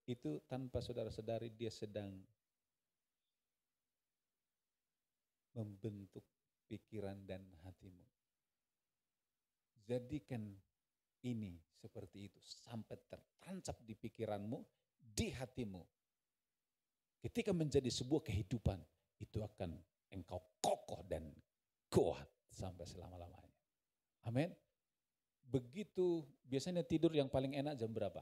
itu tanpa saudara-saudari dia sedang membentuk pikiran dan hatimu. Jadikan ini seperti itu sampai tertancap di pikiranmu, di hatimu. Ketika menjadi sebuah kehidupan, itu akan engkau kokoh dan kuat sampai selama-lamanya. Amin. Begitu biasanya tidur yang paling enak jam berapa?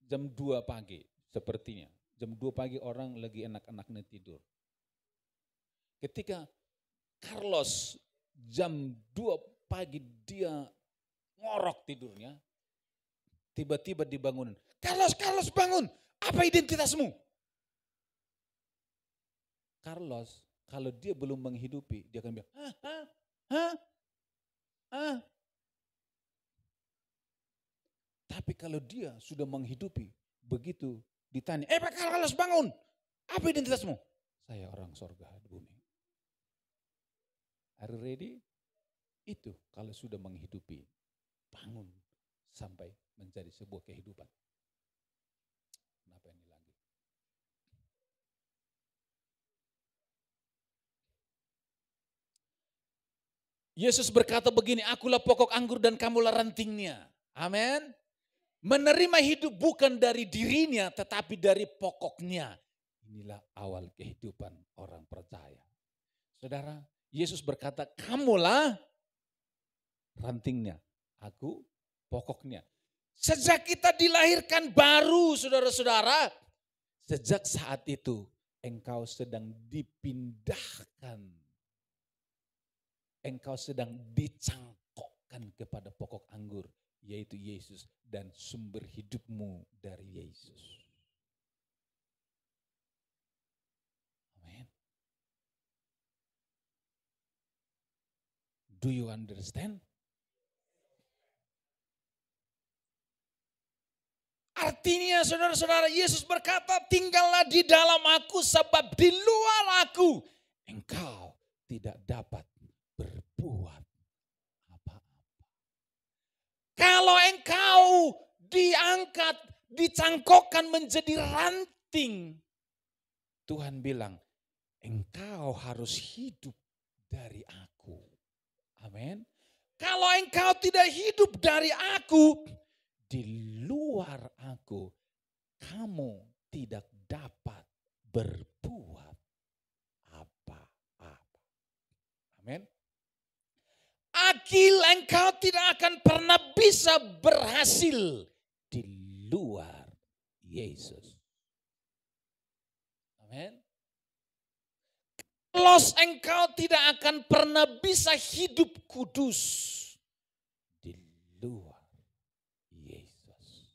Jam 2 pagi sepertinya. Jam 2 pagi orang lagi enak-enaknya tidur. Ketika Carlos jam 2 pagi dia ngorok tidurnya, tiba-tiba dibangunin. Carlos bangun, apa identitasmu? Carlos, kalau dia belum menghidupi, dia akan bilang, Tapi kalau dia sudah menghidupi, begitu ditanya, Pak Carlos bangun, apa identitasmu? Saya orang sorga di bumi. Are you ready? Itu kalau sudah menghidupi, bangun sampai menjadi sebuah kehidupan. Kenapa ini lagi? Yesus berkata begini, akulah pokok anggur dan kamulah rantingnya. Amin. Menerima hidup bukan dari dirinya tetapi dari pokoknya. Inilah awal kehidupan orang percaya. Saudara, Yesus berkata, kamulah rantingnya, aku pokoknya. Sejak kita dilahirkan baru, saudara-saudara, sejak saat itu engkau sedang dipindahkan. Engkau sedang dicangkokkan kepada pokok anggur, yaitu Yesus, dan sumber hidupmu dari Yesus. Amin. Do you understand? Artinya saudara-saudara, Yesus berkata, tinggallah di dalam aku sebab di luar aku engkau tidak dapat berbuat apa-apa. Kalau engkau diangkat, dicangkokkan menjadi ranting, Tuhan bilang, engkau harus hidup dari aku. Amin. Kalau engkau tidak hidup dari aku, di luar aku, kamu tidak dapat berbuat apa-apa. Amin. Akil engkau tidak akan pernah bisa berhasil di luar Yesus. Amin. Kalau engkau tidak akan pernah bisa hidup kudus di luar Yesus.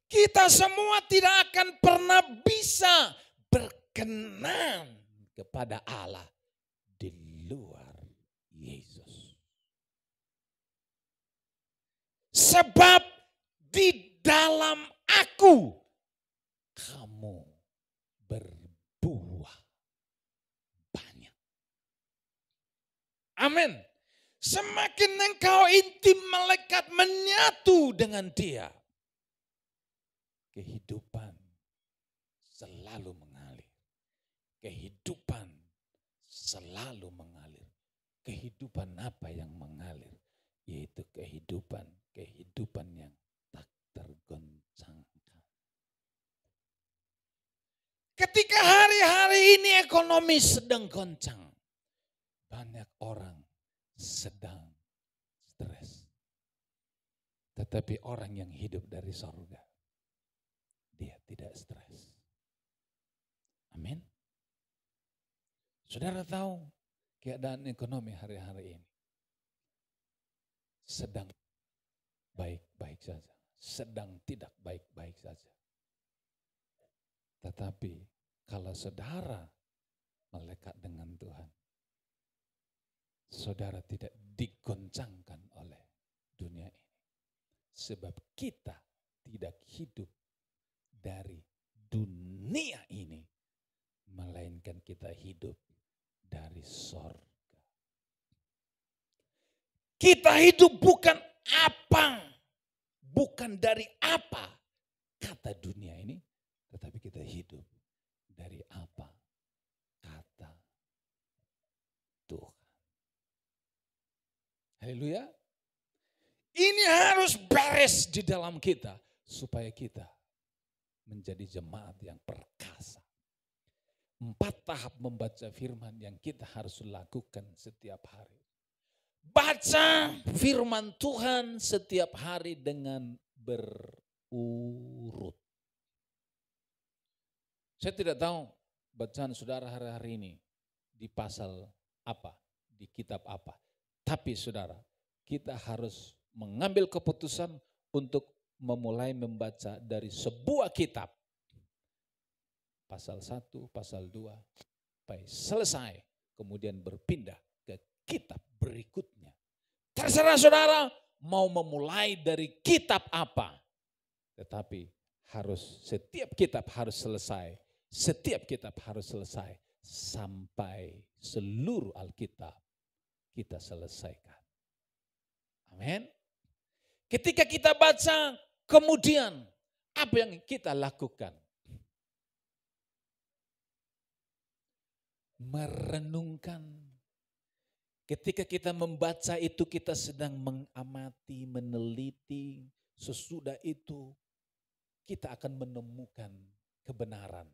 Kita semua tidak akan pernah bisa berkenan kepada Allah di luar Yesus. Sebab di dalam aku kamu berbuah banyak. Amin. Semakin engkau intim melekat menyatu dengan dia, kehidupan selalu mengalir. Kehidupan selalu mengalir. Kehidupan apa yang mengalir? Yaitu kehidupan yang tak tergoncangkan. Ketika hari-hari ini ekonomi sedang goncang, banyak orang sedang stres. Tetapi orang yang hidup dari sorga, dia tidak stres. Amin. Saudara tahu keadaan ekonomi hari-hari ini sedang baik-baik saja, sedang tidak baik-baik saja. Tetapi kalau saudara melekat dengan Tuhan, saudara tidak digoncangkan oleh dunia ini. Sebab kita tidak hidup dari dunia ini, melainkan kita hidup dari sorga. Kita hidup bukan apa, bukan dari apa kata dunia ini, tetapi kita hidup dari apa kata Tuhan. Haleluya. Ini harus beres di dalam kita supaya kita menjadi jemaat yang perkasa. 4 tahap membaca firman yang kita harus lakukan setiap hari. Baca firman Tuhan setiap hari dengan berurut. Saya tidak tahu bacaan saudara hari-hari ini di pasal apa, di kitab apa. Tapi saudara, kita harus mengambil keputusan untuk memulai membaca dari sebuah kitab. Pasal 1, pasal 2, sampai selesai. Kemudian berpindah ke kitab berikutnya. Terserah saudara mau memulai dari kitab apa. Tetapi harus setiap kitab harus selesai. Setiap kitab harus selesai sampai seluruh Alkitab kita selesaikan. Amin. Ketika kita baca, kemudian apa yang kita lakukan? Merenungkan. Ketika kita membaca itu kita sedang mengamati, meneliti. Sesudah itu kita akan menemukan kebenaran.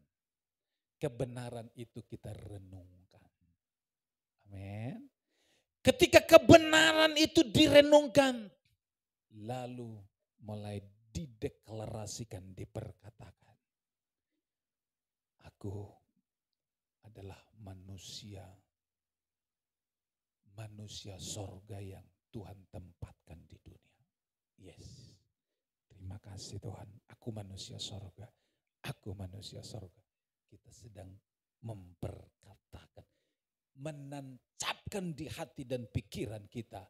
Kebenaran itu kita renungkan. Amin. Ketika kebenaran itu direnungkan, lalu mulai dideklarasikan, diperkatakan. Aku adalah manusia sorga yang Tuhan tempatkan di dunia. Yes. Terima kasih Tuhan. Aku manusia sorga. Aku manusia sorga. Kita sedang memperkatakan. Menancapkan di hati dan pikiran kita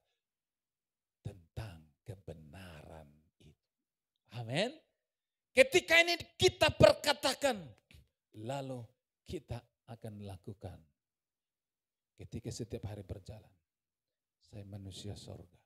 tentang kebenaran itu. Amin. Ketika ini kita perkatakan, lalu kita akan lakukan. Ketika setiap hari berjalan, saya manusia sorga.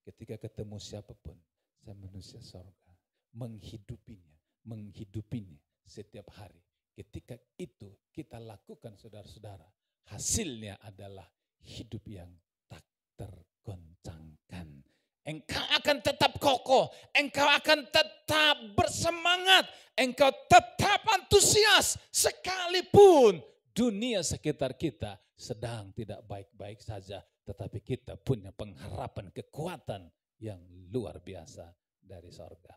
Ketika ketemu siapapun, saya manusia sorga. Menghidupinya setiap hari. Ketika itu kita lakukan saudara-saudara, hasilnya adalah hidup yang tak tergoncangkan. Engkau akan tetap kokoh, engkau akan tetap bersemangat, engkau tetap antusias sekalipun dunia sekitar kita sedang tidak baik-baik saja, tetapi kita punya pengharapan kekuatan yang luar biasa dari sorga.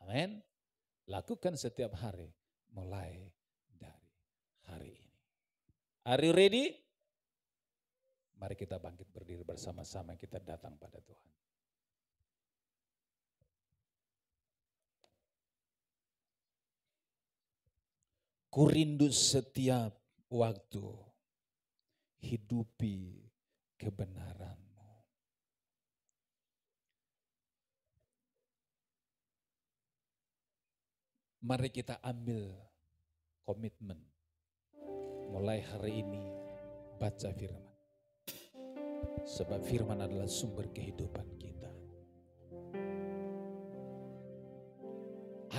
Amin. Lakukan setiap hari mulai dari hari ini. Are you ready? Mari kita bangkit berdiri bersama-sama, kita datang pada Tuhan. Ku rindu setiap waktu hidupi kebenaran-Mu. Mari kita ambil komitmen. Mulai hari ini baca firman. Sebab firman adalah sumber kehidupan kita.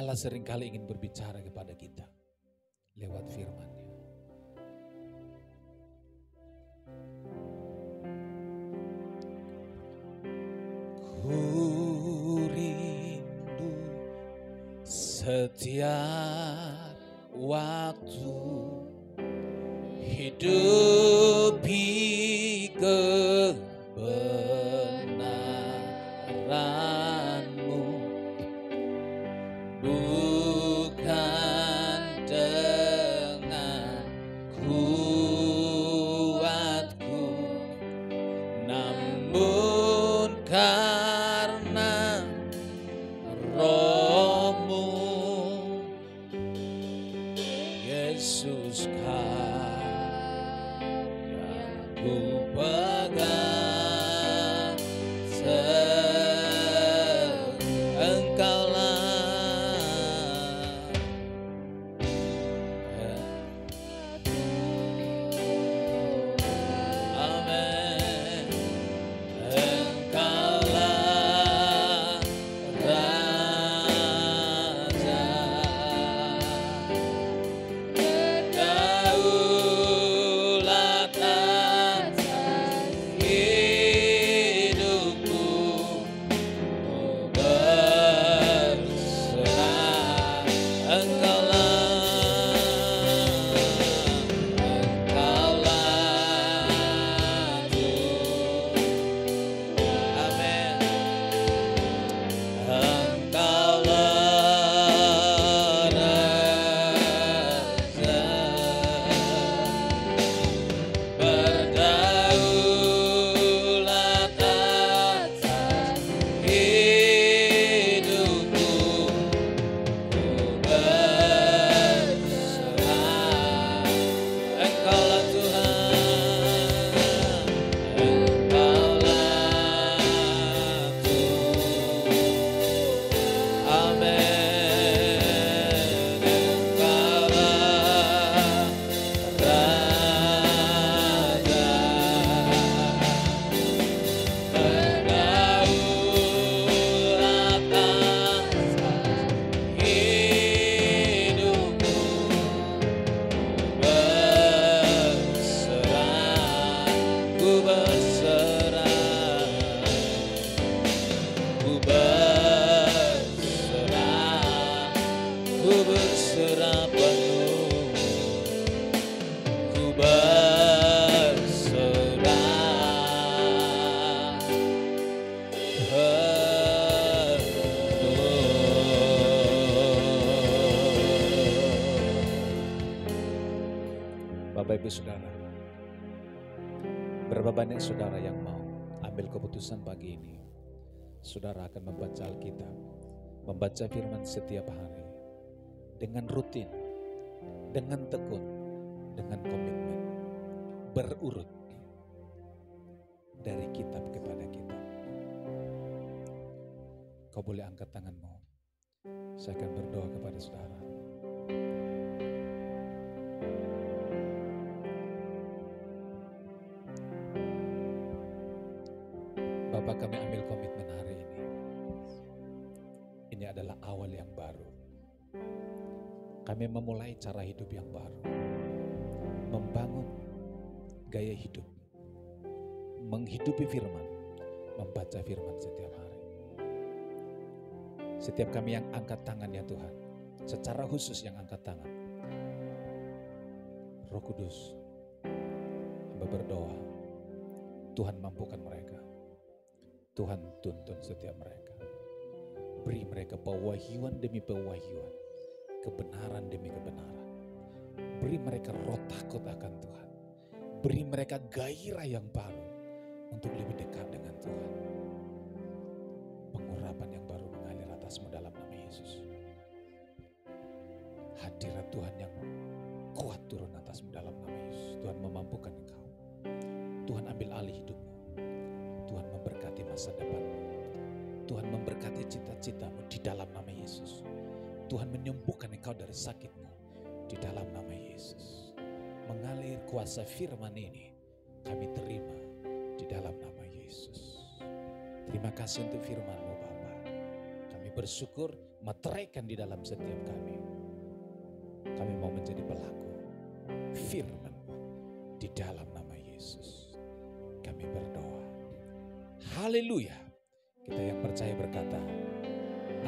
Allah seringkali ingin berbicara kepada kita lewat firman-Nya. Ku rindu setiap waktu hidupi kebenaran-Mu, bukan dengan kuatku, namun karena Roh-Mu, Yesus ku pegang, Engkaulah amin, ku berserah, ku berserah, ku berserah penuh, ku berserah penuh. Bapak Ibu Saudara, berapa banyak saudara yang mau ambil keputusan pagi ini? Saudara akan membaca Alkitab, membaca firman setiap hari, dengan rutin, dengan tekun, dengan komitmen, berurut dari kitab kepada kitab. Kau boleh angkat tanganmu, saya akan berdoa kepada saudara. Bapak, kami ambil komitmen hari ini. Ini adalah awal yang baru. Kami memulai cara hidup yang baru. Membangun gaya hidup. Menghidupi firman. Membaca firman setiap hari. Setiap kami yang angkat tangan ya Tuhan. Secara khusus yang angkat tangan. Roh Kudus. Hamba berdoa. Tuhan mampukan mereka. Tuhan tuntun setiap mereka. Beri mereka pewahyuan demi pewahyuan. Kebenaran demi kebenaran. Beri mereka roh takut akan Tuhan. Beri mereka gairah yang baru untuk lebih dekat dengan Tuhan. Pengurapan yang baru mengalir atasmu dalam nama Yesus. Hadirat Tuhan yang kuat turun atasmu dalam nama Yesus. Tuhan memampukan engkau. Tuhan ambil alih hidupmu. Tuhan memberkati masa depanmu. Tuhan memberkati cita-citamu di dalam nama Yesus. Tuhan menyembuhkan engkau dari sakitmu di dalam nama Yesus. Mengalir kuasa firman ini kami terima di dalam nama Yesus. Terima kasih untuk firman-Mu Bapa. Kami bersyukur meteraikan di dalam setiap kami. Kami mau menjadi pelaku firman-Mu di dalam nama Yesus. Kami berdoa. Haleluya. Kita yang percaya berkata,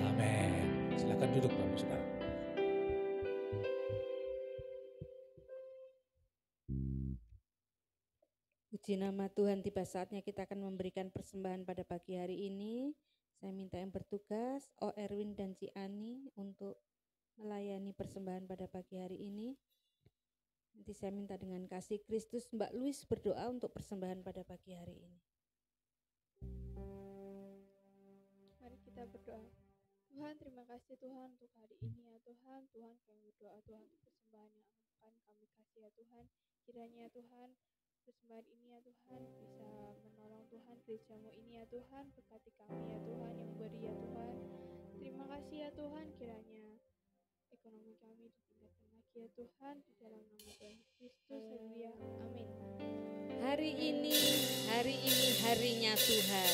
amin. Silakan duduk Bapak Saudara. Puji nama Tuhan, tiba saatnya kita akan memberikan persembahan pada pagi hari ini. Saya minta yang bertugas, O Erwin dan Ci Ani untuk melayani persembahan pada pagi hari ini. Nanti saya minta dengan kasih Kristus Mbak Louis berdoa untuk persembahan pada pagi hari ini. Mari kita berdoa. Tuhan, terima kasih Tuhan untuk hari ini ya Tuhan. Tuhan, kami berdoa Tuhan untuk persembahan yang akan kami kasih ya Tuhan. Kiranya Tuhan, persembahan ini ya Tuhan bisa menolong Tuhan gereja-Mu ini ya Tuhan. Berkati kami ya Tuhan yang beri ya Tuhan. Terima kasih ya Tuhan, kiranya ekonomi kami ditingkatkan lagi ya Tuhan. Di dalam nama Tuhan Yesus, haleluya, amin. Hari ini harinya Tuhan.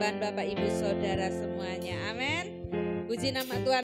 Bapak Ibu Saudara semuanya, amin. Puji nama Tuhan.